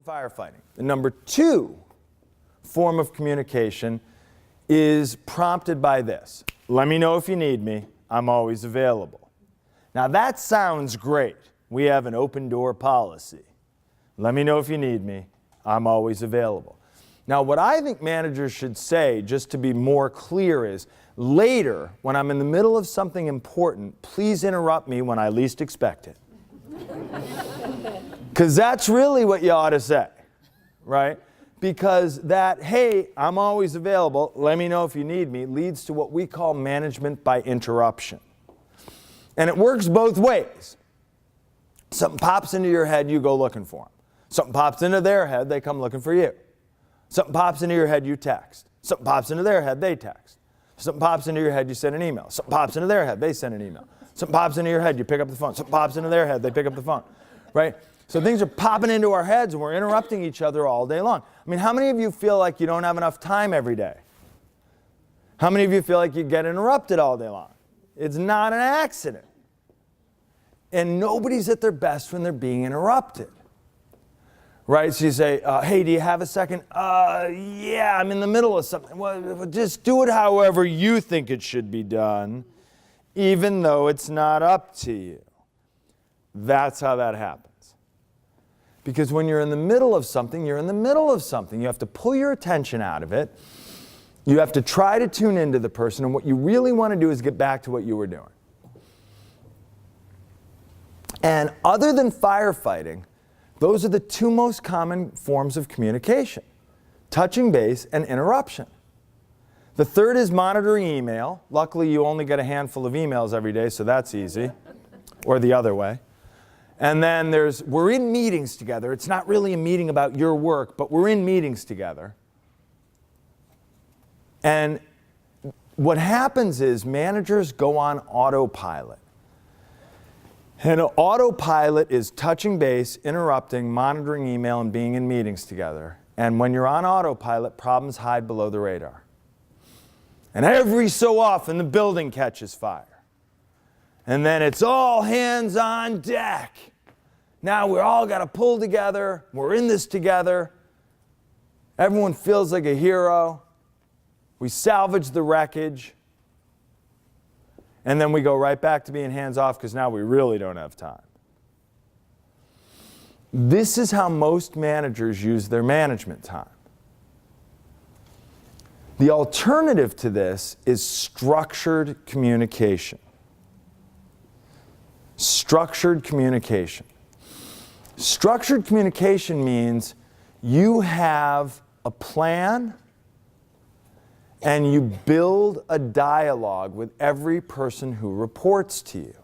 Firefighting. The number 2 form of communication is prompted by this. Let me know if you need me. I'm always available. Now that sounds great. We have an open door policy. Let me know if you need me. I'm always available. Now what I think managers should say, just to be more clear, is later, when I'm in the middle of something important, please interrupt me when I least expect it. Because that's really what you ought to say, right? Because that, hey, I'm always available, let me know if you need me, leads to what we call management by interruption. And it works both ways. Something pops into your head, you go looking for them. Something pops into their head, they come looking for you. Something pops into your head, you text. Something pops into their head, they text. Something pops into your head, you send an email. Something pops into their head, they send an email. Something pops into your head, you pick up the phone. Something pops into their head, they pick up the phone, right? So things are popping into our heads and we're interrupting each other all day long. I mean, how many of you feel like you don't have enough time every day? How many of you feel like you get interrupted all day long? It's not an accident. And nobody's at their best when they're being interrupted. Right? So you say, hey, do you have a second? Yeah, I'm in the middle of something. Well, just do it however you think it should be done, even though it's not up to you. That's how that happens. Because when you're in the middle of something, you're in the middle of something. You have to pull your attention out of it. You have to try to tune into the person, and what you really want to do is get back to what you were doing. And other than firefighting, those are the 2 most common forms of communication: touching base and interruption. The 3rd is monitoring email. Luckily, you only get a handful of emails every day, so that's easy. Or the other way. And then we're in meetings together. It's not really a meeting about your work, but we're in meetings together. And what happens is managers go on autopilot. And autopilot is touching base, interrupting, monitoring email, and being in meetings together. And when you're on autopilot, problems hide below the radar. And every so often, the building catches fire. And then it's all hands on deck. Now we're all got to pull together. We're in this together. Everyone feels like a hero. We salvage the wreckage. And then we go right back to being hands off because now we really don't have time. This is how most managers use their management time. The alternative to this is structured communication. Structured communication. Structured communication means you have a plan and you build a dialogue with every person who reports to you.